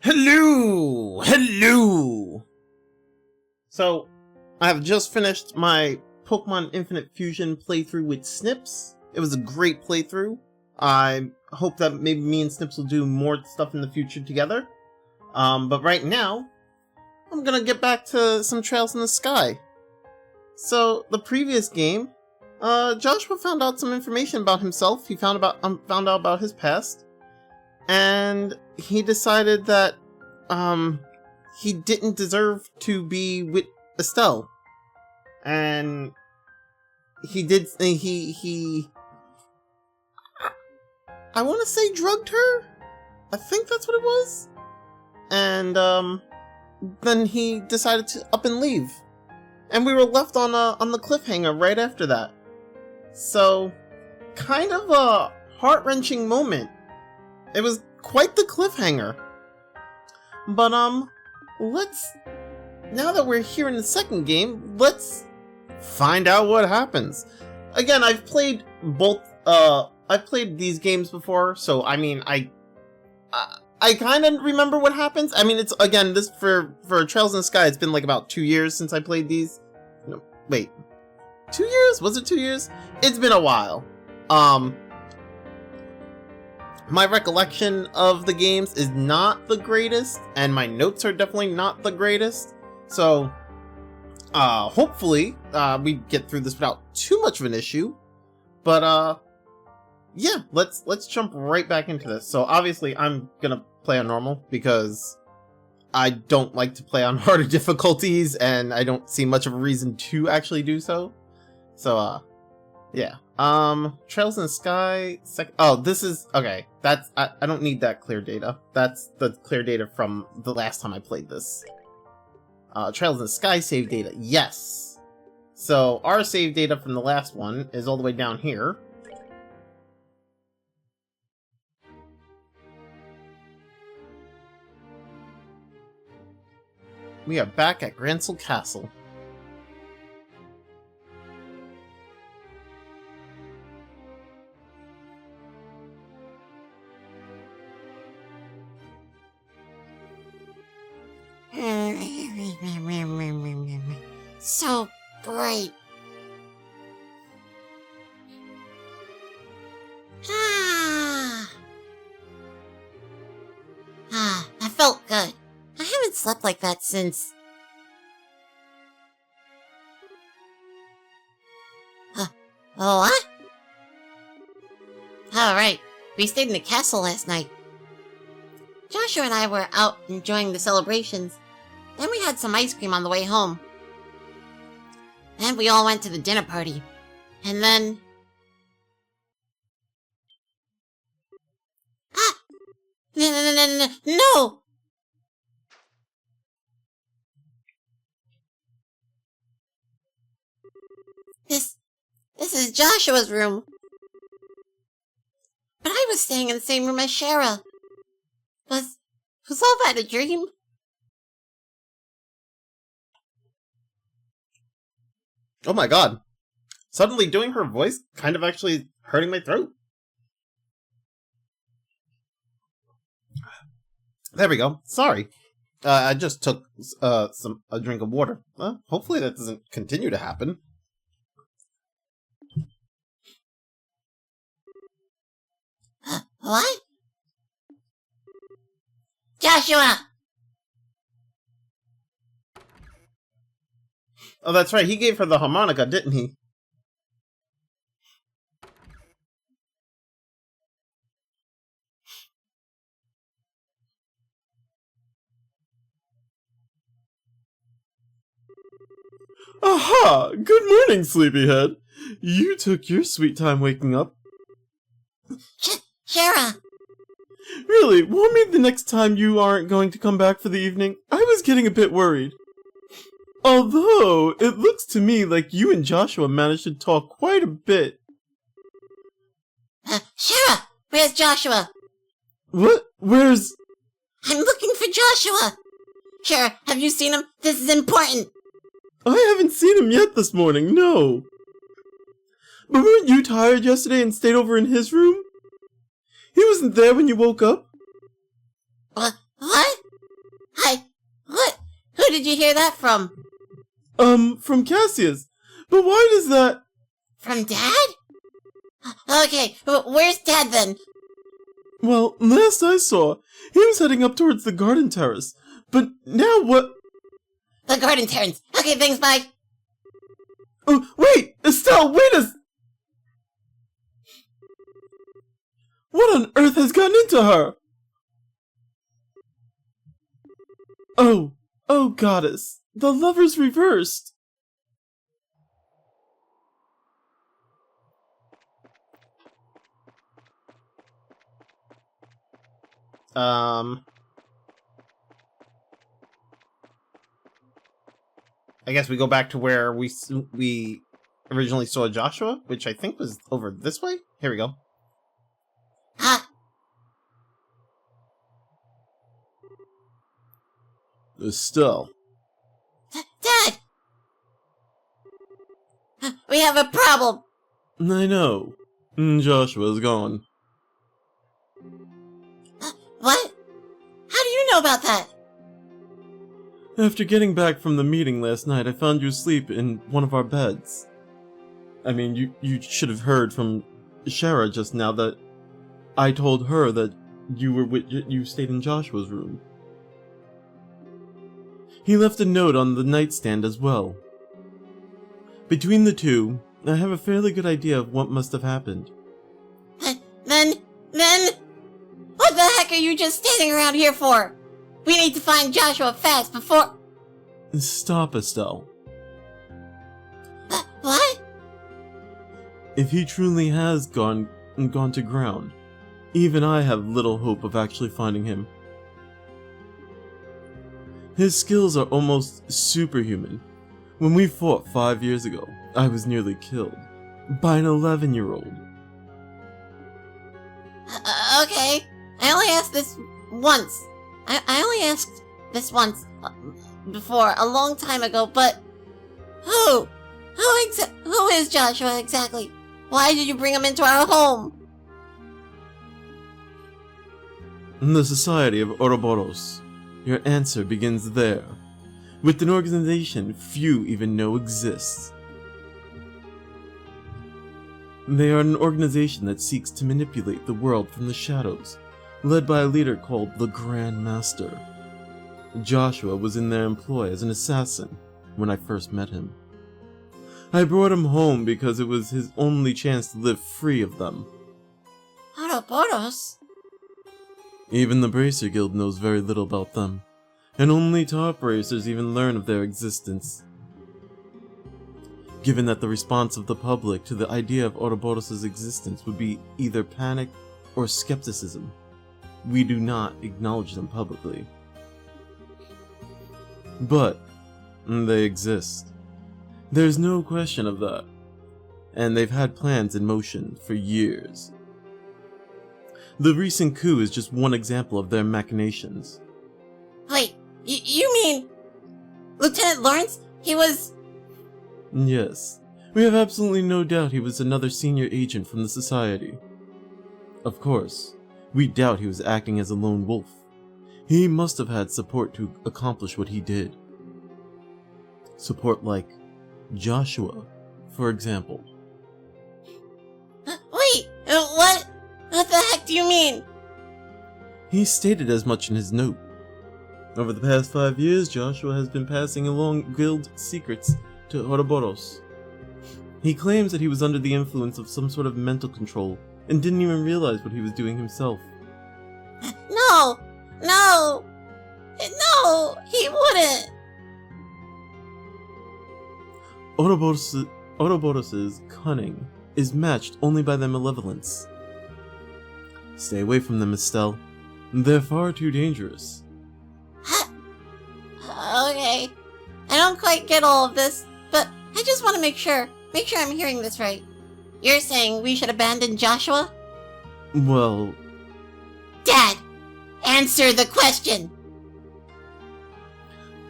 Hello! Hello! So, I have just finished my Pokemon Infinite Fusion playthrough with Snips. It was a great playthrough. I hope that maybe me and Snips will do more stuff in the future together. But right now, I'm gonna get back to some Trails in the Sky. So, the previous game, Joshua found out some information about himself. He found out about his past. And he decided that, he didn't deserve to be with Estelle. And he I want to say drugged her? I think that's what it was. And, then he decided to up and leave. And we were left on the cliffhanger right after that. So, kind of a heart-wrenching moment. It was quite the cliffhanger. But, now that we're here in the second game, let's find out what happens. Again, I've played these games before, so, I mean, I kind of remember what happens. I mean, it's, again, this, for Trails in the Sky, it's been like about 2 years since I played these. No, wait. 2 years? Was it 2 years? It's been a while. My recollection of the games is not the greatest, and my notes are definitely not the greatest. So, hopefully, we get through this without too much of an issue. But, yeah, let's jump right back into this. So, obviously, I'm gonna play on normal, because I don't like to play on harder difficulties, and I don't see much of a reason to actually do so. So, yeah. Trails in the Sky, oh, this is, okay, that's, I don't need that clear data. That's the clear data from the last time I played this. Trails in the Sky save data, yes. So, our save data from the last one is all the way down here. We are back at Gransel Castle. So bright. I felt good. I haven't slept like that since... What? Alright, we stayed in the castle last night. Joshua and I were out enjoying the celebrations. Then we had some ice cream on the way home. Then we all went to the dinner party. And then... No! This is Joshua's room. But I was staying in the same room as Shara. Was all that a dream? Oh my god. Suddenly doing her voice kind of actually hurting my throat. There we go. Sorry. I just took a drink of water. Hopefully that doesn't continue to happen. What? Joshua! Oh, that's right. He gave her the harmonica, didn't he? Aha! Good morning, sleepyhead. You took your sweet time waking up. Shara! Really, warn me the next time you aren't going to come back for the evening. I was getting a bit worried. Although, it looks to me like you and Joshua managed to talk quite a bit. Shara! Where's Joshua? What? Where's... I'm looking for Joshua! Shara, have you seen him? This is important! I haven't seen him yet this morning, no. But weren't you tired yesterday and stayed over in his room? He wasn't there when you woke up? What? did you hear that from? From Cassius. But why does that... From Dad? Okay, where's Dad then? Well, last I saw, he was heading up towards the garden terrace. But now what... The garden terrace. Okay, thanks, bye. Oh, wait! Estelle, wait a... What on earth has gotten into her? Oh goddess. The lovers reversed. I guess we go back to where we originally saw Joshua, which I think was over this way. Here we go. Huh? Estelle. Dad! We have a problem. I know. Joshua's gone. What? How do you know about that? After getting back from the meeting last night, I found you asleep in one of our beds. I mean, you should have heard from Shara just now that I told her that you stayed in Joshua's room. He left a note on the nightstand as well. Between the two, I have a fairly good idea of what must have happened. Then, what the heck are you just standing around here for? We need to find Joshua fast before... Stop, Estelle. What? If he truly has gone to ground, even I have little hope of actually finding him. His skills are almost superhuman. When we fought 5 years ago, I was nearly killed by an 11-year-old. Okay, I only asked this once. I only asked this once before, a long time ago, but who? Who is Joshua exactly? Why did you bring him into our home? The Society of Ouroboros. Your answer begins there, with an organization few even know exists. They are an organization that seeks to manipulate the world from the shadows, led by a leader called the Grand Master. Joshua was in their employ as an assassin when I first met him. I brought him home because it was his only chance to live free of them. Ouroboros? Even the Bracer Guild knows very little about them, and only top racers even learn of their existence. Given that the response of the public to the idea of Ouroboros' existence would be either panic or skepticism, we do not acknowledge them publicly. But they exist. There's no question of that, and they've had plans in motion for years. The recent coup is just one example of their machinations. Wait, you mean Lieutenant Lorence? He was... Yes, we have absolutely no doubt he was another senior agent from the Society. Of course, we doubt he was acting as a lone wolf. He must have had support to accomplish what he did. Support like Joshua, for example. Wait, what? What the heck do you mean? He stated as much in his note. Over the past 5 years, Joshua has been passing along guild secrets to Ouroboros. He claims that he was under the influence of some sort of mental control and didn't even realize what he was doing himself. No, he wouldn't. Ouroboros' cunning is matched only by their malevolence. Stay away from them, Estelle. They're far too dangerous. Okay, I don't quite get all of this, but I just want to make sure I'm hearing this right. You're saying we should abandon Joshua? Well... Dad, answer the question!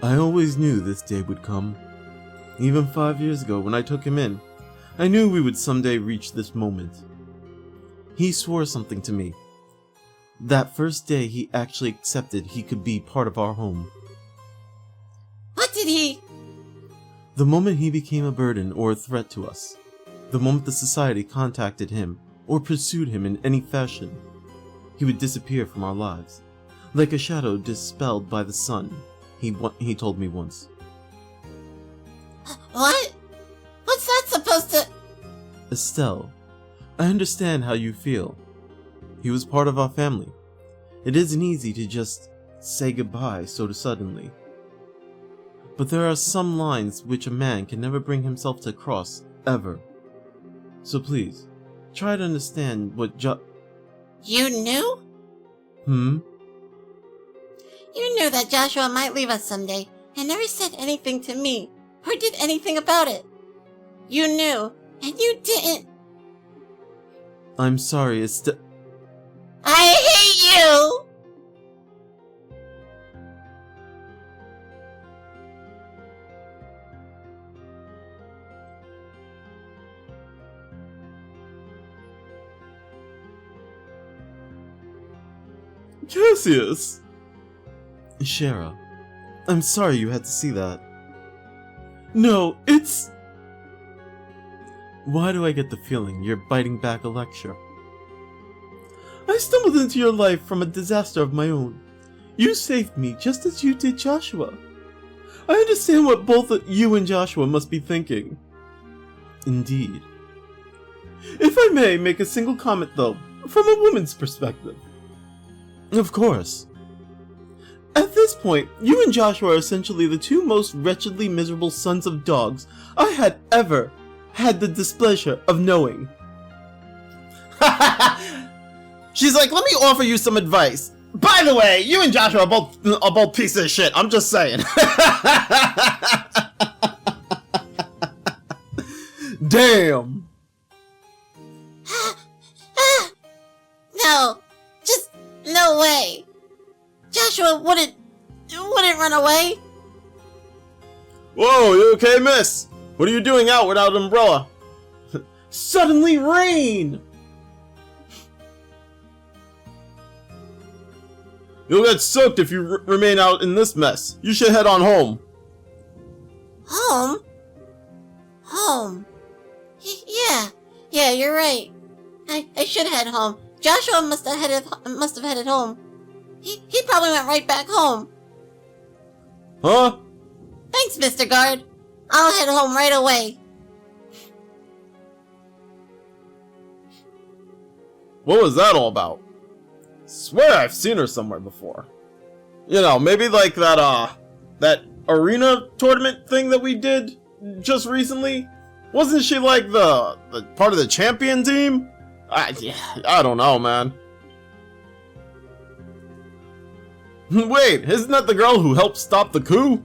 I always knew this day would come. Even 5 years ago when I took him in, I knew we would someday reach this moment. He swore something to me. That first day he actually accepted he could be part of our home. What did he... The moment he became a burden or a threat to us, the moment the society contacted him or pursued him in any fashion, he would disappear from our lives, like a shadow dispelled by the sun, he told me once. What? What's that supposed to... Estelle, I understand how you feel. He was part of our family. It isn't easy to just say goodbye so suddenly. But there are some lines which a man can never bring himself to cross, ever. So please, try to understand what You knew? Hmm? You knew that Joshua might leave us someday, and never said anything to me, or did anything about it. You knew, and you didn't. I'm sorry, Estelle. I hate you! Cassius! Shara, I'm sorry you had to see that. No, it's... Why do I get the feeling you're biting back a lecture? I stumbled into your life from a disaster of my own. You saved me just as you did Joshua. I understand what both you and Joshua must be thinking. Indeed. If I may make a single comment though, from a woman's perspective. Of course. At this point, you and Joshua are essentially the two most wretchedly miserable sons of dogs I had ever had the displeasure of knowing. She's like, let me offer you some advice. By the way, you and Joshua are both pieces of shit. I'm just saying. Damn. No, just no way. Joshua wouldn't run away. Whoa, you okay, miss? What are you doing out without an umbrella? Suddenly rain! You'll get soaked if you remain out in this mess. You should head on home. Home? Home. Yeah, you're right. I should head home. Joshua must have headed home. He probably went right back home. Huh? Thanks, Mr. Guard. I'll head home right away. What was that all about? Swear I've seen her somewhere before. You know, maybe like that arena tournament thing that we did just recently? Wasn't she like the part of the champion team? I don't know, man. Wait, isn't that the girl who helped stop the coup?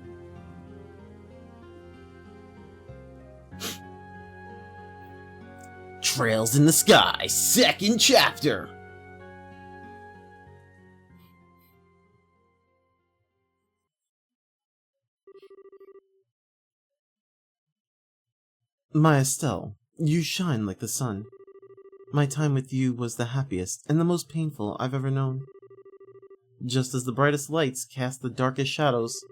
Trails in the Sky, second chapter. My Estelle, you shine like the sun. My time with you was the happiest and the most painful I've ever known. Just as the brightest lights cast the darkest shadows,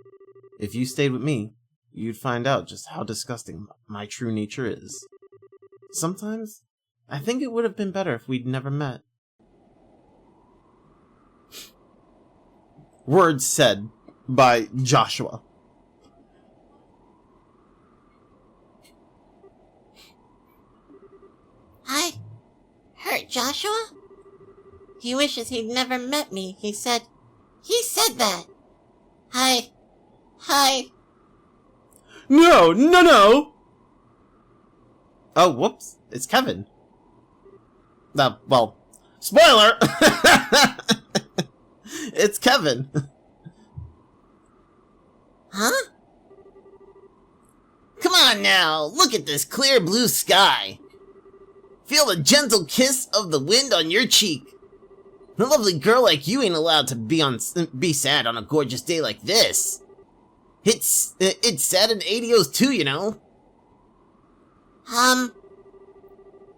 if you stayed with me, you'd find out just how disgusting my true nature is. Sometimes, I think it would have been better if we'd never met. Words said by Joshua. I hurt Joshua? He wishes he'd never met me, he said that. Hi. No! Oh, whoops. It's Kevin. Well, spoiler! It's Kevin. Huh? Come on now, look at this clear blue sky. Feel the gentle kiss of the wind on your cheek. A lovely girl like you ain't allowed to be sad on a gorgeous day like this. It's sad in ADOs too, you know.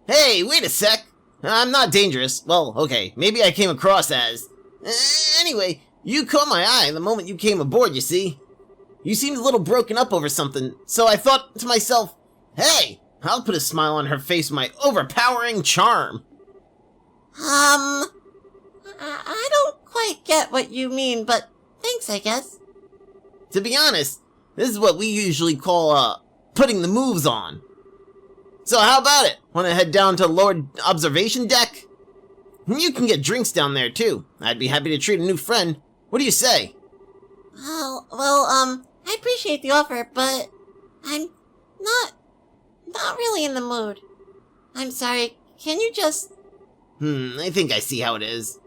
Hey, wait a sec. I'm not dangerous. Well, okay, maybe I came across as... Anyway, you caught my eye the moment you came aboard, you see. You seemed a little broken up over something, so I thought to myself, hey, I'll put a smile on her face with my overpowering charm. I don't quite get what you mean, but thanks, I guess. To be honest, this is what we usually call, putting the moves on. So how about it? Want to head down to the lower observation deck? You can get drinks down there, too. I'd be happy to treat a new friend. What do you say? Oh, well, I appreciate the offer, but I'm not really in the mood. I'm sorry, can you just... I think I see how it is.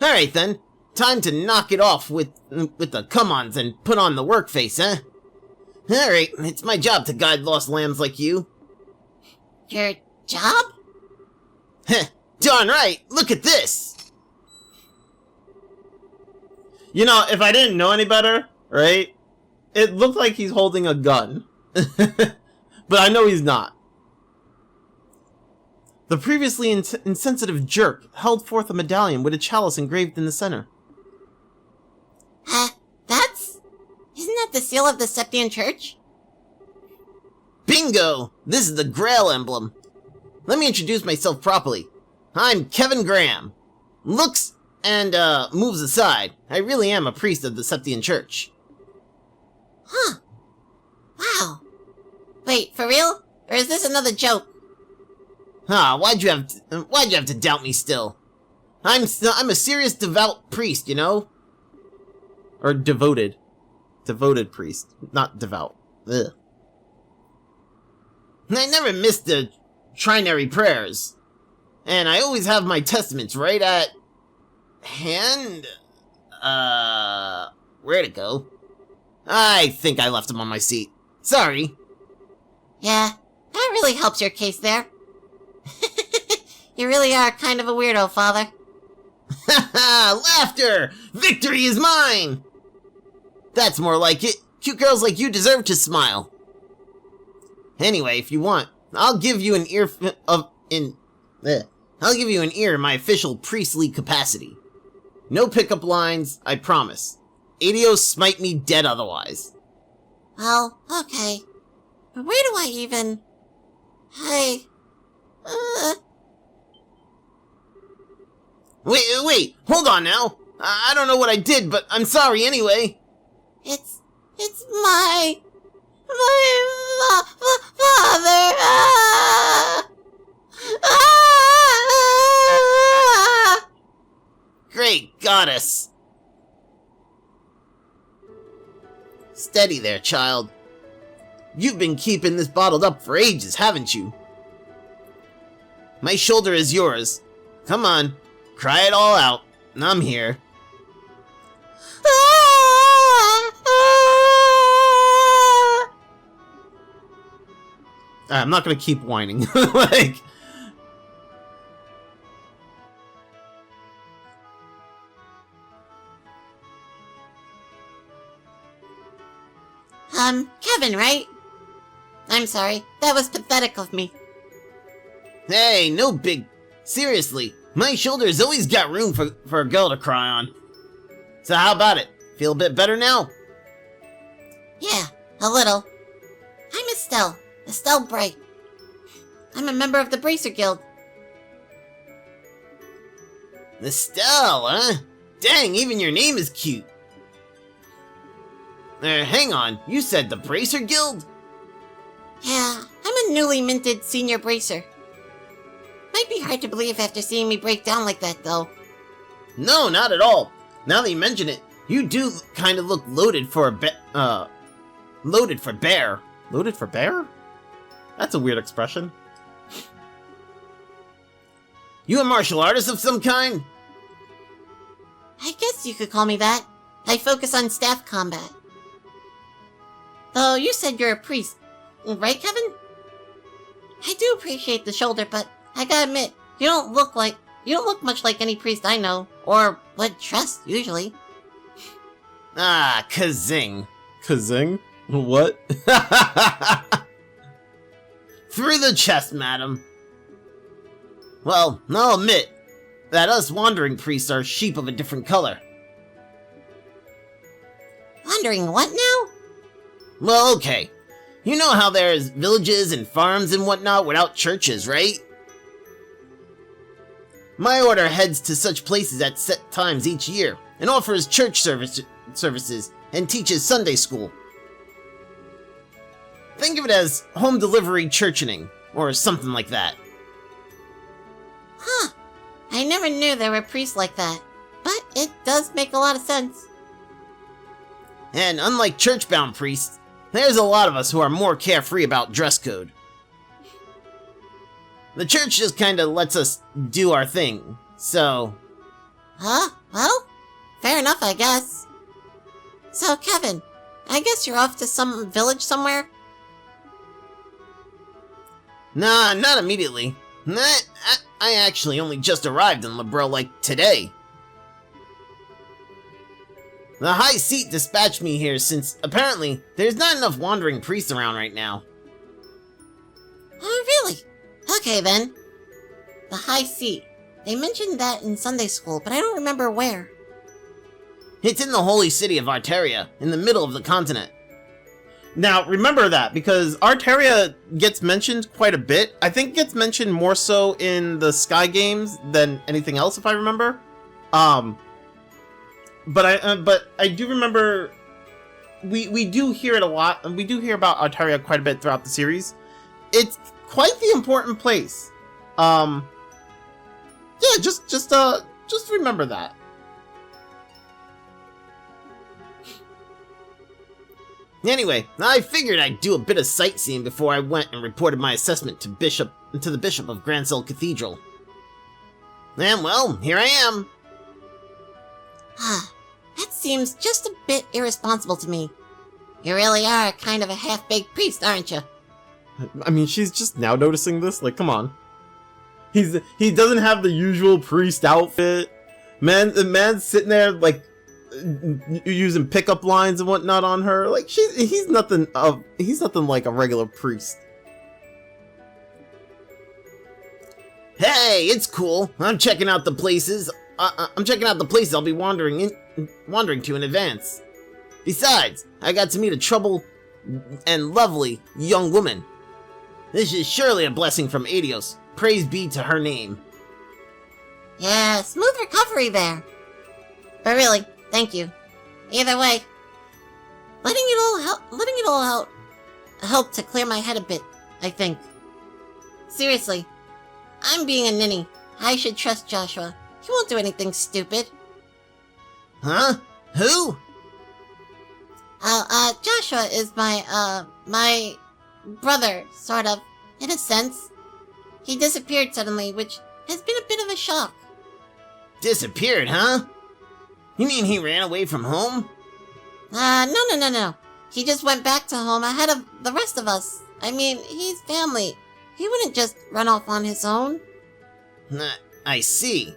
Alright then, time to knock it off with the come-ons and put on the work face, huh? Alright, it's my job to guide lost lambs like you. Your job? Heh, darn right, look at this! You know, if I didn't know any better, right, it looked like he's holding a gun. But I know he's not. The previously insensitive jerk held forth a medallion with a chalice engraved in the center. Isn't that the seal of the Septian Church? Bingo! This is the Grail emblem. Let me introduce myself properly. I'm Kevin Graham. Looks and, moves aside, I really am a priest of the Septian Church. Huh. Wow. Wait, for real? Or is this another joke? Why'd you have to doubt me still? I'm a serious devout priest, you know? Or devoted. Devoted priest, not devout. Ugh. I never miss the trinary prayers. And I always have my testaments right at hand. Where'd it go? I think I left them on my seat. Sorry. Yeah, that really helps your case there. You really are kind of a weirdo, Father. Ha ha! Laughter! Victory is mine! That's more like it. Cute girls like you deserve to smile. Anyway, if you want, I'll give you an ear in my official priestly capacity. No pickup lines, I promise. Adios smite me dead otherwise. Well, okay. But where do I even... Wait, hold on now. I don't know what I did, but I'm sorry anyway. It's my father. Great goddess. Steady there, child. You've been keeping this bottled up for ages, haven't you? My shoulder is yours. Come on, cry it all out. I'm here. I'm not gonna keep whining. Like... Kevin, right? I'm sorry, that was pathetic of me. Hey, no big... Seriously, my shoulder's always got room for a girl to cry on. So how about it? Feel a bit better now? Yeah, a little. I'm Estelle Bright. I'm a member of the Bracer Guild. Estelle, huh? Dang, even your name is cute. Hang on, you said the Bracer Guild? Yeah, I'm a newly minted senior bracer. Might be hard to believe after seeing me break down like that, though. No, not at all. Now that you mention it, you do kind of look loaded for bear. Loaded for bear? That's a weird expression. You a martial artist of some kind? I guess you could call me that. I focus on staff combat. Though you said you're a priest, right, Kevin? I do appreciate the shoulder, but I gotta admit, you don't look much like any priest I know, or would trust, usually. Ah, kazing. Kazing? What? Through the chest, madam. Well, I'll admit that us wandering priests are sheep of a different color. What? Wandering what now? Well, okay. You know how there's villages and farms and whatnot without churches, right? My order heads to such places at set times each year and offers church services and teaches Sunday school. Think of it as home delivery churching, or something like that. Huh. I never knew there were priests like that, but it does make a lot of sense. And unlike church-bound priests, there's a lot of us who are more carefree about dress code. The church just kinda lets us do our thing, so... Huh? Well, fair enough, I guess. So, Kevin, I guess you're off to some village somewhere? Nah, not immediately. I actually only just arrived in Lebrel like today. The High Seat dispatched me here since, apparently, there's not enough wandering priests around right now. Oh, really? Okay, then. The High Seat. They mentioned that in Sunday school, but I don't remember where. It's in the holy city of Arteria, in the middle of the continent. Now, remember that, because Arteria gets mentioned quite a bit. I think it gets mentioned more so in the Sky games than anything else, if I remember. But I do remember we do hear it a lot, and we do hear about Arteria quite a bit throughout the series. It's quite the important place. Yeah, just remember that. Anyway, I figured I'd do a bit of sightseeing before I went and reported my assessment to the Bishop of Grancel Cathedral. And well, here I am. That seems just a bit irresponsible to me. You really are kind of a half-baked priest, aren't you? I mean, she's just now noticing this? Like, come on. He doesn't have the usual priest outfit. The man's sitting there, like, using pickup lines and whatnot on her. Like, he's nothing like a regular priest. Hey, it's cool. I'm checking out the places. I'll be wandering to in advance. Besides, I got to meet a troubled and lovely young woman. This is surely a blessing from Adios. Praise be to her name. Yeah, smooth recovery there. But really, thank you. Either way, letting it all out helped to clear my head a bit, I think. Seriously, I'm being a ninny. I should trust Joshua. He won't do anything stupid. Huh? Who? Joshua is my brother, sort of, in a sense. He disappeared suddenly, which has been a bit of a shock. Disappeared, huh? You mean he ran away from home? No. He just went back to home ahead of the rest of us. I mean, he's family. He wouldn't just run off on his own. I see.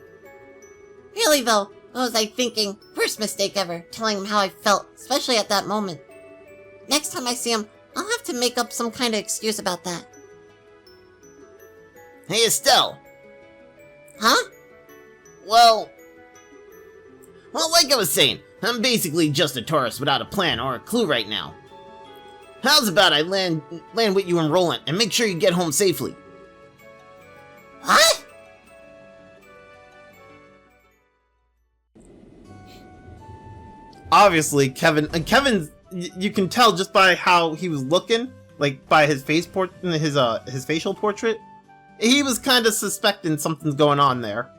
Really, though, what was I thinking? First mistake ever, telling him how I felt, especially at that moment. Next time I see him, I'll have to make up some kind of excuse about that. Hey, Estelle. Huh? Well, like I was saying, I'm basically just a tourist without a plan or a clue right now. How's about I land with you in Roland and make sure you get home safely? What? Obviously, Kevin's, you can tell just by how he was looking, like by his his facial portrait. He was kind of suspecting something's going on there.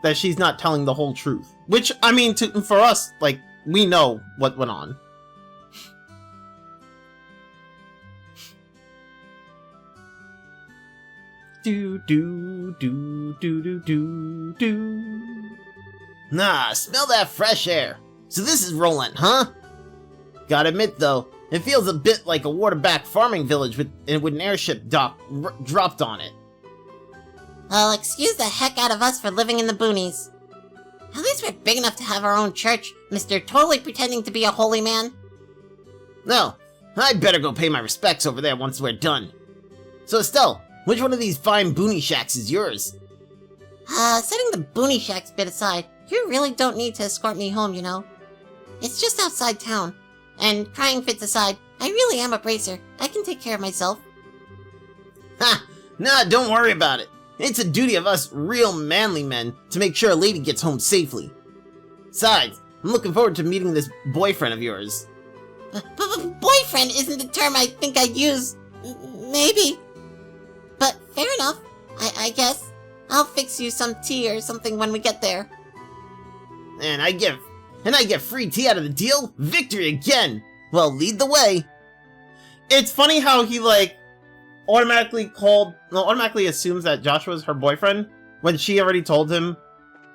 That she's not telling the whole truth. Which, I mean, for us, like, we know what went on. Nah, smell that fresh air. So this is Roland, huh? Gotta admit though, it feels a bit like a waterback farming village with an airship dropped on it. Well, excuse the heck out of us for living in the boonies. At least we're big enough to have our own church, Mr. Totally pretending to be a holy man. No, I'd better go pay my respects over there once we're done. So Estelle, which one of these fine boonie shacks is yours? Setting the boonie shacks bit aside, you really don't need to escort me home, you know. It's just outside town. And crying fits aside, I really am a bracer. I can take care of myself. Ha! Nah, don't worry about it. It's a duty of us real manly men to make sure a lady gets home safely. Besides, I'm looking forward to meeting this boyfriend of yours. Boyfriend isn't the term I think I'd use. Maybe. But fair enough, I guess. I'll fix you some tea or something when we get there. And I get free tea out of the deal? Victory again! Well, lead the way. It's funny how he, like, automatically assumes that Joshua's her boyfriend when she already told him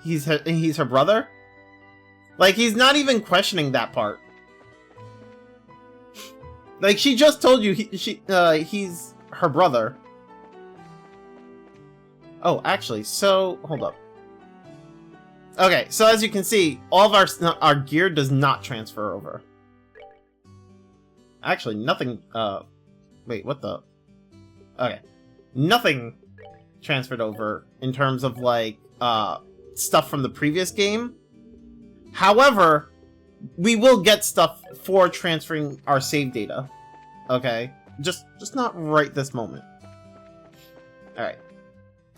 he's her brother. Like, he's not even questioning that part. Like, she just told you he's her brother. Oh, actually, so hold up. Okay, so as you can see, all of our gear does not transfer over. Actually, nothing. Wait, what the? Okay, nothing transferred over in terms of like stuff from the previous game. However, we will get stuff for transferring our save data. Okay, just not right this moment. All right.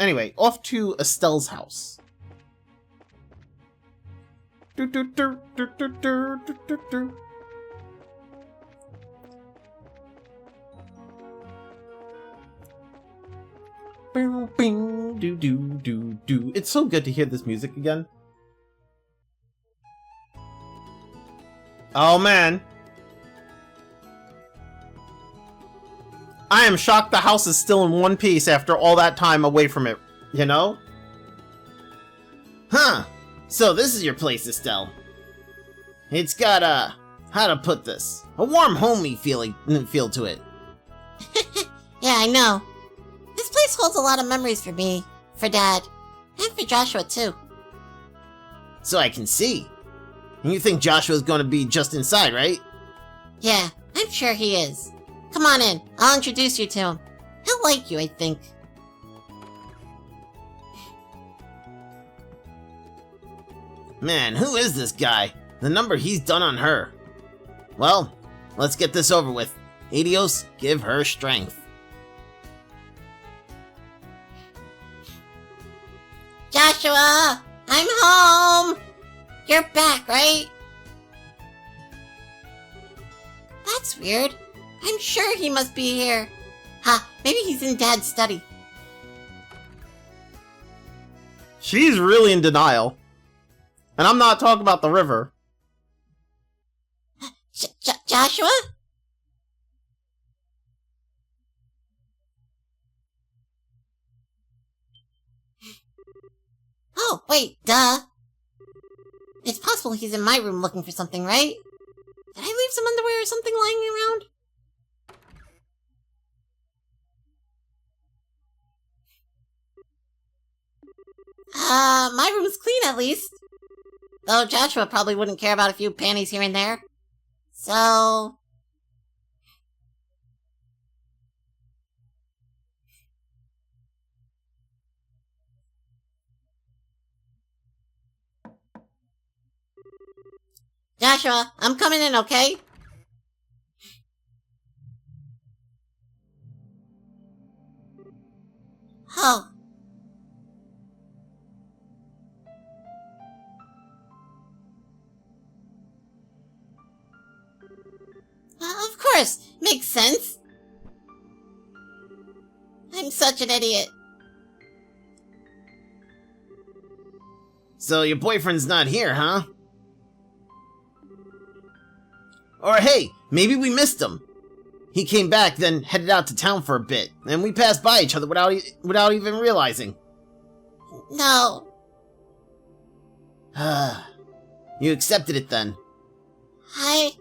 Anyway, off to Estelle's house. Do, do, do, do, do, do, do, do, do. Bing, bing, do, do, do, do. It's so good to hear this music again. Oh man. I am shocked the house is still in one piece after all that time away from it, you know? Huh. So this is your place, Estelle. It's got how to put this? A warm, homey feel to it. Yeah, I know. This place holds a lot of memories for me, for Dad, and for Joshua too. So I can see. And you think Joshua's gonna be just inside, right? Yeah, I'm sure he is. Come on in, I'll introduce you to him. He'll like you, I think. Man, who is this guy? The number he's done on her. Well, let's get this over with. Adios, give her strength. Joshua, I'm home! You're back, right? That's weird. I'm sure he must be here. Ha, maybe he's in Dad's study. She's really in denial. And I'm not talking about the river. Joshua? Oh, wait, duh. It's possible he's in my room looking for something, right? Did I leave some underwear or something lying around? My room's clean at least. Though Joshua probably wouldn't care about a few panties here and there. So... Joshua, I'm coming in, okay? Oh. Of course, makes sense. I'm such an idiot. So your boyfriend's not here, huh? Or hey, maybe we missed him. He came back, then headed out to town for a bit, and we passed by each other without even realizing. No. You accepted it then. I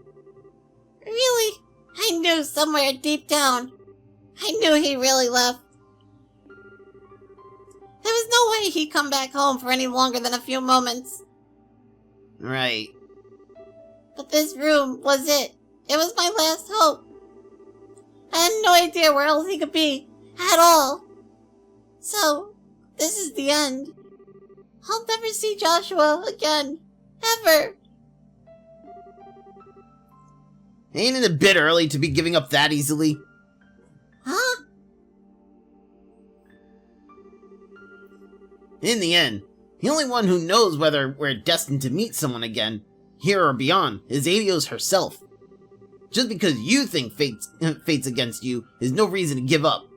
knew somewhere deep down. I knew he really left. There was no way he'd come back home for any longer than a few moments. Right. But this room was it. It was my last hope. I had no idea where else he could be. At all. So, this is the end. I'll never see Joshua again. Ever. Ain't it a bit early to be giving up that easily? Huh? In the end, the only one who knows whether we're destined to meet someone again, here or beyond, is Adios herself. Just because you think fate's against you is no reason to give up.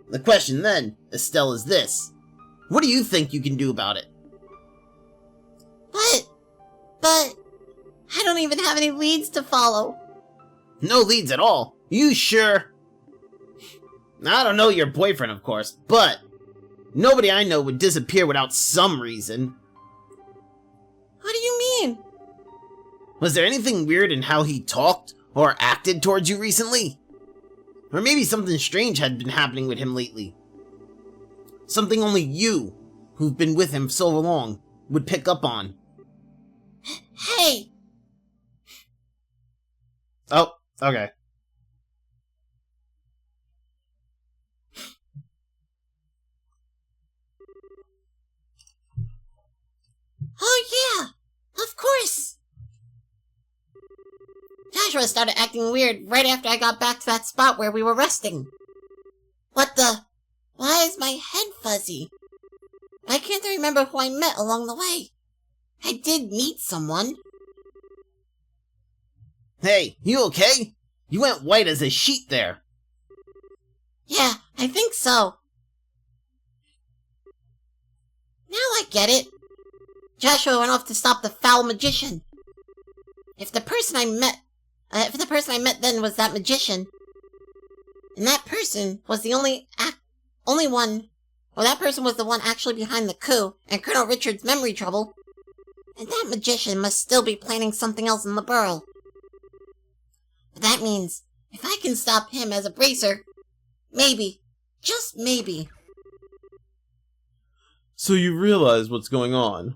The question then, Estelle, is this. What do you think you can do about it? But, I don't even have any leads to follow. No leads at all? You sure? I don't know your boyfriend, of course, but nobody I know would disappear without some reason. What do you mean? Was there anything weird in how he talked or acted towards you recently? Or maybe something strange had been happening with him lately. Something only you, who've been with him so long, would pick up on. Hey! Oh, okay. Oh yeah! Of course! Joshua started acting weird right after I got back to that spot where we were resting. What the? Why is my head fuzzy? Why can't I remember who I met along the way? I did meet someone. Hey, you okay? You went white as a sheet there. Yeah, I think so. Now I get it. Joshua went off to stop the foul magician. If the person I met then was that magician, and that person was the that person was the one actually behind the coup and Colonel Richard's memory trouble, and that magician must still be planning something else in the borough. But that means, if I can stop him as a bracer, maybe, just maybe. So you realize what's going on.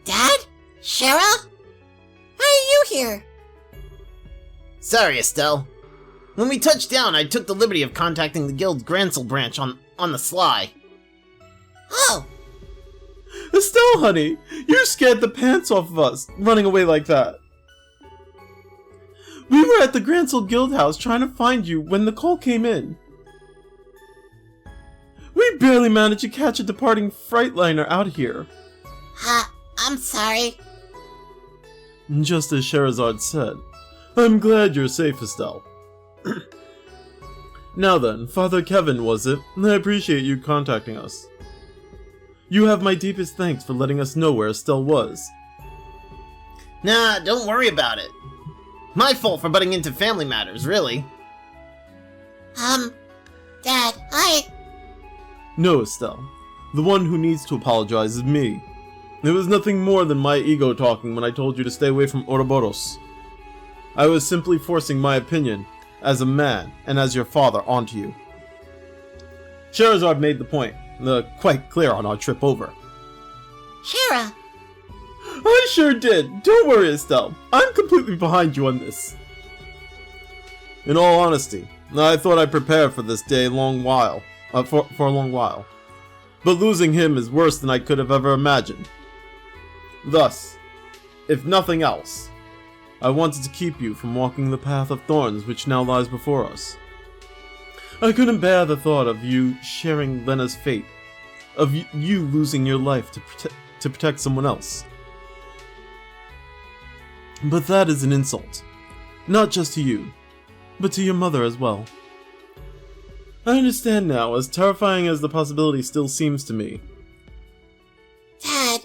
Dad? Shara? Why are you here? Sorry, Estelle. When we touched down, I took the liberty of contacting the guild's Grancel branch on the sly. Oh, Estelle, honey, you scared the pants off of us, running away like that. We were at the Grancel Guild House trying to find you when the call came in. We barely managed to catch a departing Freightliner out here. I'm sorry. Just as Sherazade said, I'm glad you're safe, Estelle. Now then, Father Kevin, was it? I appreciate you contacting us. You have my deepest thanks for letting us know where Estelle was. Nah, don't worry about it. My fault for butting into family matters, really. Dad, No, Estelle. The one who needs to apologize is me. It was nothing more than my ego talking when I told you to stay away from Ouroboros. I was simply forcing my opinion, as a man and as your father, onto you. Sherazade made the point, quite clear on our trip over. Shara. I sure did. Don't worry, Estelle. I'm completely behind you on this. In all honesty, I thought I'd prepare for this day for a long while. But losing him is worse than I could have ever imagined. Thus, if nothing else, I wanted to keep you from walking the path of thorns which now lies before us. I couldn't bear the thought of you sharing Lena's fate, of you losing your life to protect someone else. But that is an insult, not just to you, but to your mother as well. I understand now, as terrifying as the possibility still seems to me. Dad.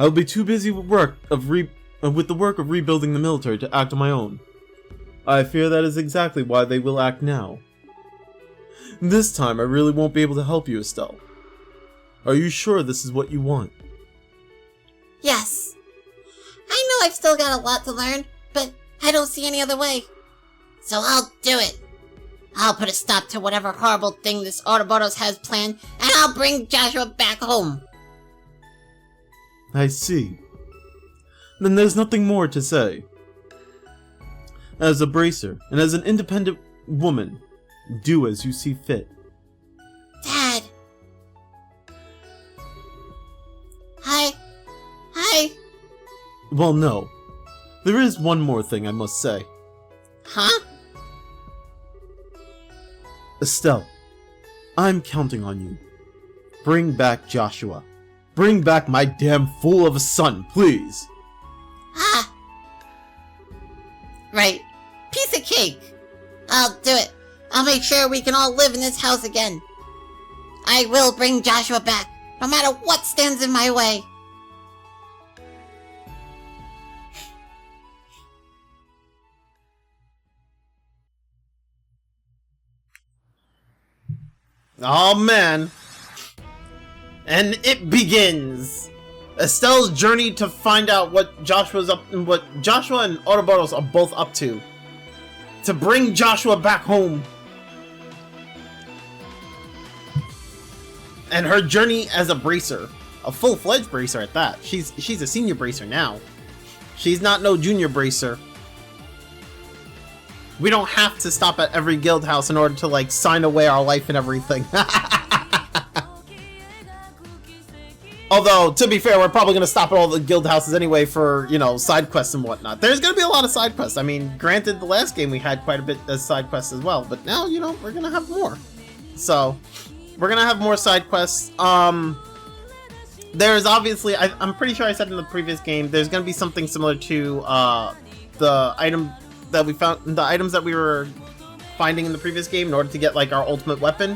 I'll be too busy with the work of rebuilding the military to act on my own. I fear that is exactly why they will act now. This time I really won't be able to help you, Estelle. Are you sure this is what you want? Yes. I know I've still got a lot to learn, but I don't see any other way. So I'll do it. I'll put a stop to whatever horrible thing this Ouroboros has planned, and I'll bring Joshua back home. I see. Then there's nothing more to say. As a bracer, and as an independent woman, do as you see fit. Dad. Well, no. There is one more thing I must say. Huh? Estelle, I'm counting on you. Bring back Joshua. Bring back my damn fool of a son, please. Ah. Right. Piece of cake. I'll do it. I'll make sure we can all live in this house again. I will bring Joshua back, no matter what stands in my way. Oh man. And it begins. Estelle's journey to find out what Joshua and Ouroboros are both up to. To bring Joshua back home. And her journey as a bracer. A full-fledged bracer at that. She's a senior bracer now. She's not no junior bracer. We don't have to stop at every guild house in order to, like, sign away our life and everything. Although, to be fair, we're probably going to stop at all the guild houses anyway for, you know, side quests and whatnot. There's going to be a lot of side quests. I mean, granted, the last game we had quite a bit of side quests as well. But now, you know, we're going to have more. So, we're going to have more side quests. There's obviously, I'm pretty sure I said in the previous game, there's going to be something similar to the item that we found, the items that we were finding in the previous game in order to get, like, our ultimate weapon.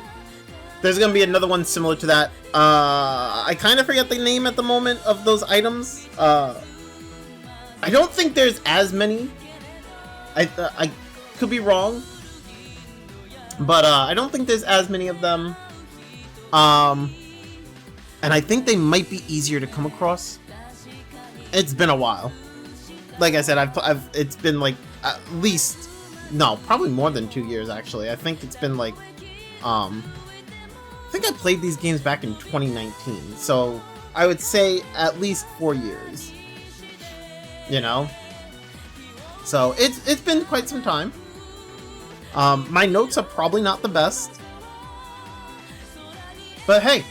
There's gonna be another one similar to that. I kind of forget the name at the moment of those items. I don't think there's as many. I could be wrong, but I don't think there's as many of them. And I think they might be easier to come across. It's been a while. Like I said, it's been like at least, no, probably more than 2 years actually. I think it's been like, I think I played these games back in 2019, so I would say at least 4 years. You know? So it's been quite some time. My notes are probably not the best. But hey,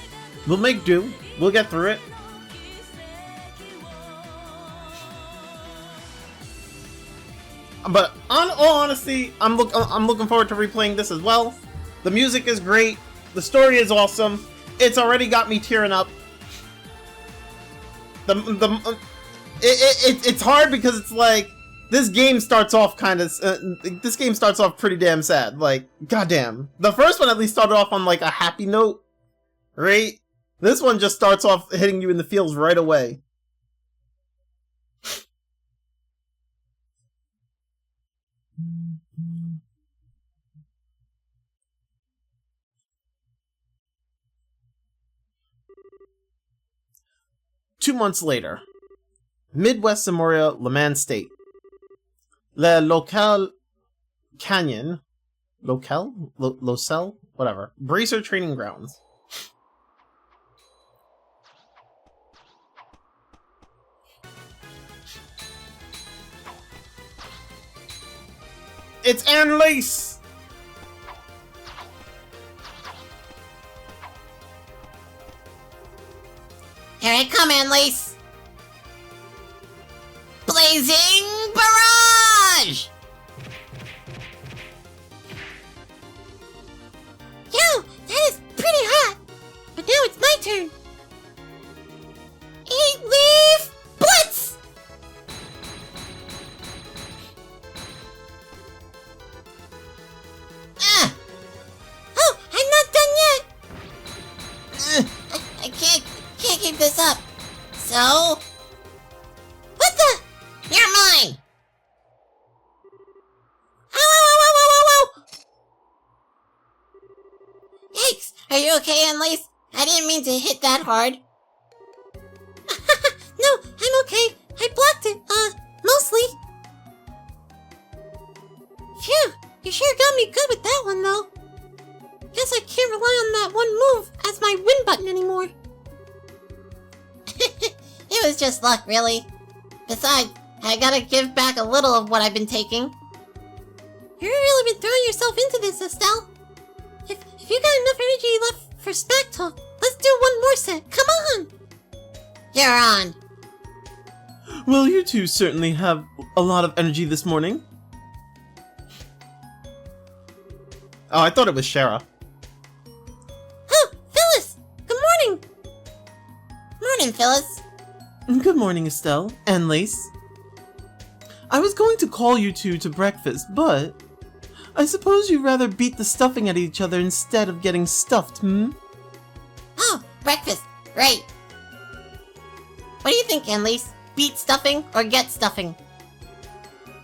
we'll make do. We'll get through it. But on all honesty, I'm looking forward to replaying this as well. The music is great. The story is awesome. It's already got me tearing up. It's hard because it's like this game starts off pretty damn sad. Like, goddamn. The first one at least started off on like a happy note, right? This one just starts off hitting you in the feels right away. Two months later, Midwest Zamoria, Leman State. Le Local Canyon. Locel? Whatever. Bracer Training Grounds. It's Anne Lace! Here I come, Annalise! Blazing Barrage! Yo, that is pretty hot! But now it's my turn! 8-leaf Blitz! Ah! Oh, I'm not done yet! I can't keep this up. So... What the? You're mine! Ow! Yikes! Are you okay, Annalise? I didn't mean to hit that hard. No, I'm okay. I blocked it, mostly. Phew, you sure got me good with that one, though. Guess I can't rely on that one move as my win button anymore. It was just luck, really. Besides, I gotta give back a little of what I've been taking. You've really been throwing yourself into this, Estelle. If you got enough energy left for smack talk, let's do one more set. Come on! You're on. Well, you two certainly have a lot of energy this morning. Oh, I thought it was Shara. Oh, Phyllis! Good morning! Morning, Phyllis. Good morning, Estelle. And Lace. I was going to call you two to breakfast, but I suppose you'd rather beat the stuffing at each other instead of getting stuffed, Oh, breakfast. Right. What do you think, Annalise? Beat stuffing or get stuffing?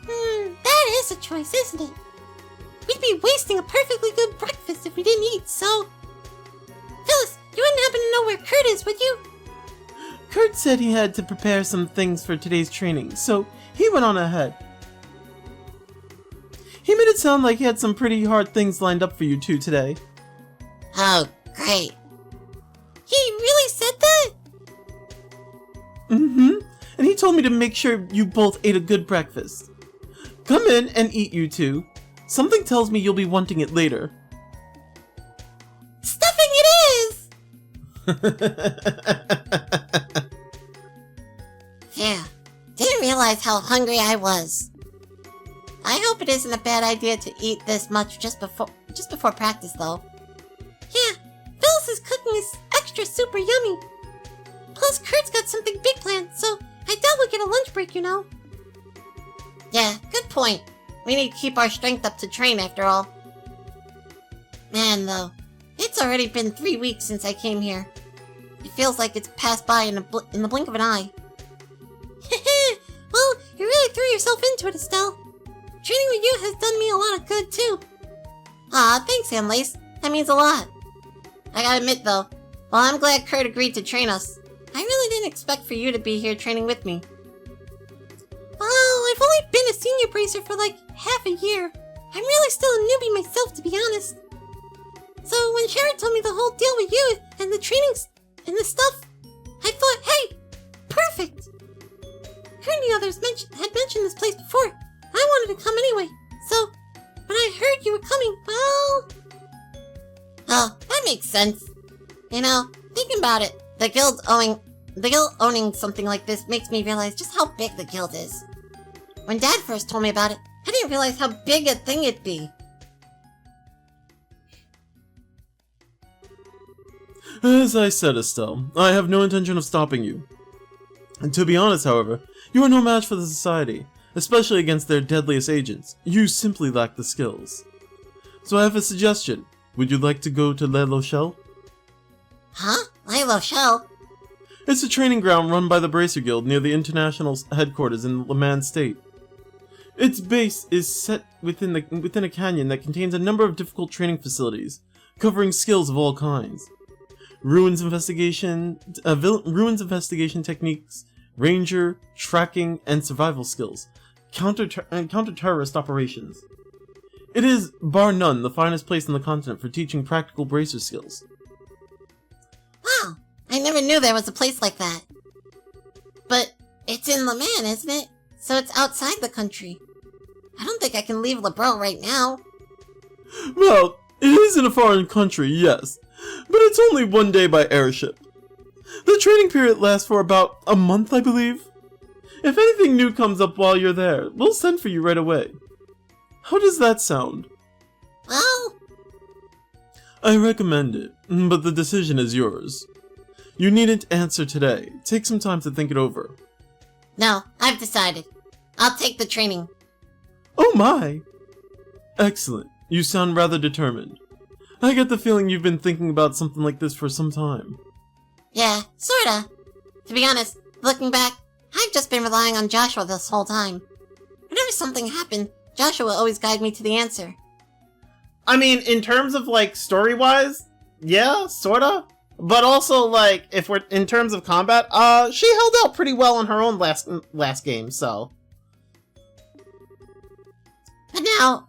That is a choice, isn't it? We'd be wasting a perfectly good breakfast if we didn't eat, so... Phyllis, you wouldn't happen to know where Kurt is, would you? Kurt said he had to prepare some things for today's training, so he went on ahead. He made it sound like he had some pretty hard things lined up for you two today. Oh, great. He really said that? And he told me to make sure you both ate a good breakfast. Come in and eat, you two. Something tells me you'll be wanting it later. Stuffing it is! Yeah, didn't realize how hungry I was. I hope it isn't a bad idea to eat this much just before practice, though. Yeah, Phyllis's cooking is extra super yummy. Plus, Kurt's got something big planned, so I doubt we'll get a lunch break, you know. Yeah, good point. We need to keep our strength up to train, after all. Man, though, it's already been 3 weeks since I came here. It feels like it's passed by in the blink of an eye. Well, you really threw yourself into it, Estelle. Training with you has done me a lot of good, too. Aw, thanks, Annalise. That means a lot. I gotta admit, though, while I'm glad Kurt agreed to train us, I really didn't expect for you to be here training with me. Well, I've only been a senior bracer for like half a year. I'm really still a newbie myself, to be honest. So when Sharon told me the whole deal with you and the trainings and the stuff, I thought, hey, perfect. Kurt and the others had mentioned this place before. I wanted to come anyway, so when I heard you were coming, well... Oh, that makes sense. You know, thinking about it, the guild owning something like this makes me realize just how big the guild is. When Dad first told me about it, I didn't realize how big a thing it'd be. As I said, Estelle, I have no intention of stopping you. And to be honest, however, you are no match for the Society, especially against their deadliest agents. You simply lack the skills. So I have a suggestion. Would you like to go to Le Lochelle? Huh? Le Lochelle? It's a training ground run by the Bracer Guild near the international headquarters in Le Mans State. Its base is set within a canyon that contains a number of difficult training facilities, covering skills of all kinds. Ruins investigation techniques, ranger, tracking, and survival skills, counter-terrorist operations. It is, bar none, the finest place on the continent for teaching practical bracer skills. Wow, I never knew there was a place like that. But it's in Le Mans, isn't it? So it's outside the country. I don't think I can leave LeBron right now. Well, it is in a foreign country, yes, but it's only 1 day by airship. The training period lasts for about a month, I believe. If anything new comes up while you're there, we'll send for you right away. How does that sound? Well... I recommend it, but the decision is yours. You needn't answer today. Take some time to think it over. No, I've decided. I'll take the training. Oh my! Excellent. You sound rather determined. I get the feeling you've been thinking about something like this for some time. Yeah, sorta. To be honest, looking back, I've just been relying on Joshua this whole time. Whenever something happened, Joshua always guided me to the answer. I mean, in terms of, like, story-wise, yeah, sorta. But also, like, if we're in terms of combat, she held out pretty well on her own last game, so. But now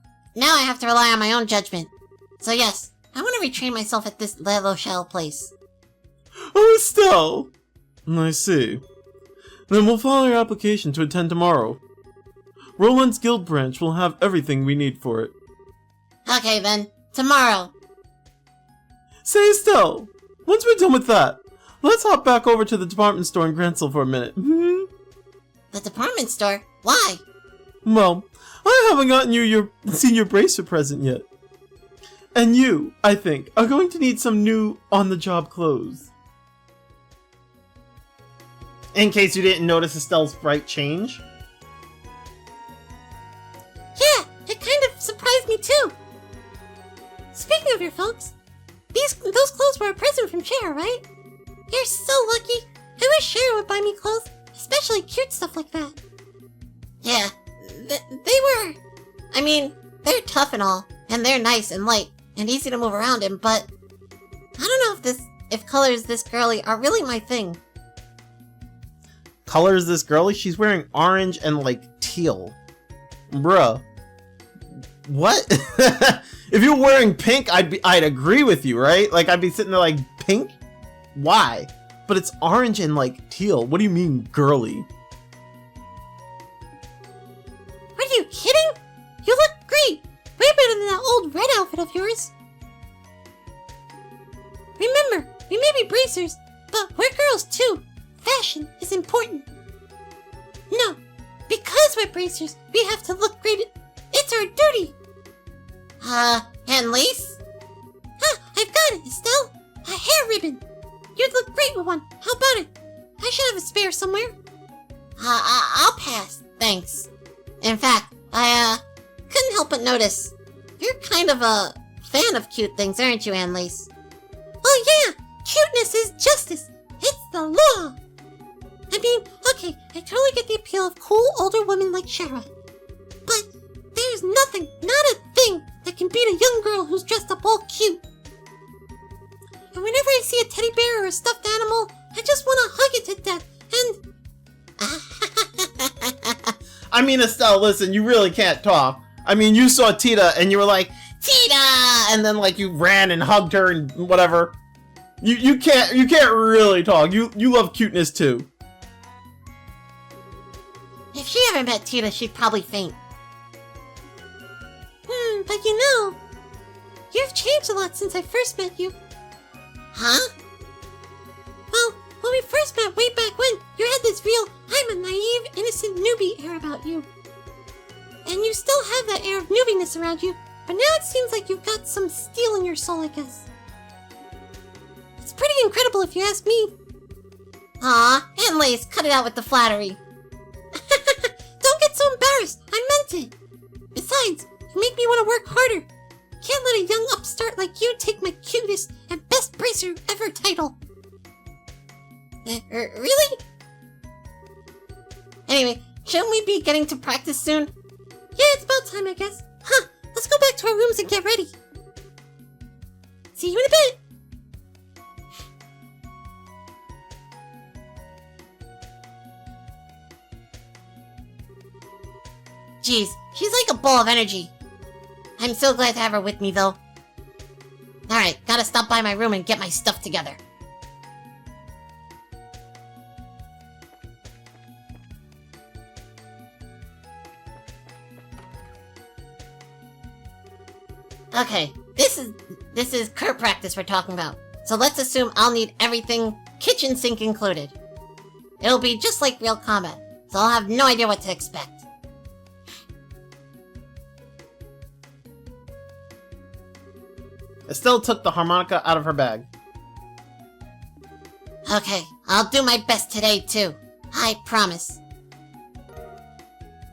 I have to rely on my own judgment. So yes, I want to retrain myself at this Le Lochelle place. Oh, Estelle! I see. Then we'll file your application to attend tomorrow. Roland's guild branch will have everything we need for it. Okay then, tomorrow. Say, Estelle, once we're done with that, let's hop back over to the department store in Gransel for a minute. The The department store? Why? Well, I haven't gotten you your senior bracer present yet. And you, I think, are going to need some new on-the-job clothes. In case you didn't notice Estelle's bright change. Yeah, it kind of surprised me too. Speaking of your folks, those clothes were a present from Cher, right? You're so lucky. I wish Cher would buy me clothes, especially cute stuff like that. Yeah, they were. I mean, they're tough and all, and they're nice and light and easy to move around in, but I don't know if colors this girly are really my thing. Colors this girly? She's wearing orange and like teal. Bruh. What? If you were wearing pink, I'd agree with you, right? Like I'd be sitting there like, pink? Why? But it's orange and like teal. What do you mean girly? Are you kidding? You look great! Way better than that old red outfit of yours. Remember, we may be bracers, but we're girls too. Fashion is important. No, because we're bracers, we have to look great. It's our duty. And lace? I've got it, Estelle. A hair ribbon. You'd look great with one. How about it? I should have a spare somewhere. I'll pass, thanks. In fact, I couldn't help but notice. You're kind of a fan of cute things, aren't you, Annalise? Oh yeah, cuteness is justice. It's the law. I mean, okay, I totally get the appeal of cool older women like Shara. But there's nothing, not a thing, that can beat a young girl who's dressed up all cute. And whenever I see a teddy bear or a stuffed animal, I just want to hug it to death, and... I mean, Estelle, listen, you really can't talk. I mean, you saw Tita and you were like, Tita! And then like you ran and hugged her and whatever. You can't really talk. You love cuteness too. If she ever met Tita, she'd probably faint. But you know, you've changed a lot since I first met you. Huh? Well, when we first met way back when, you had this real, I'm a naive, innocent newbie air about you. And you still have that air of newbiness around you, but now it seems like you've got some steel in your soul, I guess. It's pretty incredible if you ask me. Aw, Aunt Lace, cut it out with the flattery. Don't get so embarrassed, I meant it. Besides, you make me want to work harder. Can't let a young upstart like you take my cutest and best bracer ever title. Really? Anyway, shouldn't we be getting to practice soon? Yeah, it's about time, I guess. Let's go back to our rooms and get ready. See you in a bit. Jeez, she's like a ball of energy. I'm so glad to have her with me, though. Alright, gotta stop by my room and get my stuff together. Okay, this is Kurt practice we're talking about. So let's assume I'll need everything, kitchen sink included. It'll be just like real combat, so I'll have no idea what to expect. Estelle took the harmonica out of her bag. Okay, I'll do my best today too. I promise.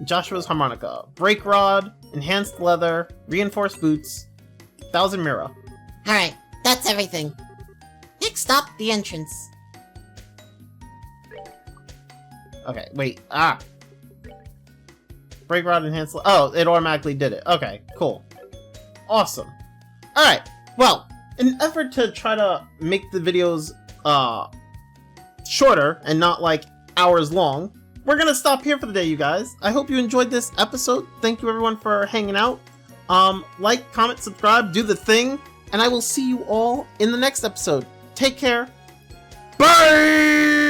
Joshua's harmonica. Brake rod, enhanced leather, reinforced boots, 1000 mira. Alright, that's everything. Next stop, the entrance. Okay, wait. Brake rod, enhanced oh, it automatically did it. Okay, cool. Awesome. Alright, well, in an effort to try to make the videos shorter and not like hours long, we're gonna stop here for the day, you guys. I hope you enjoyed this episode. Thank you everyone for hanging out. Like, comment, subscribe, do the thing, and I will see you all in the next episode. Take care. Bye!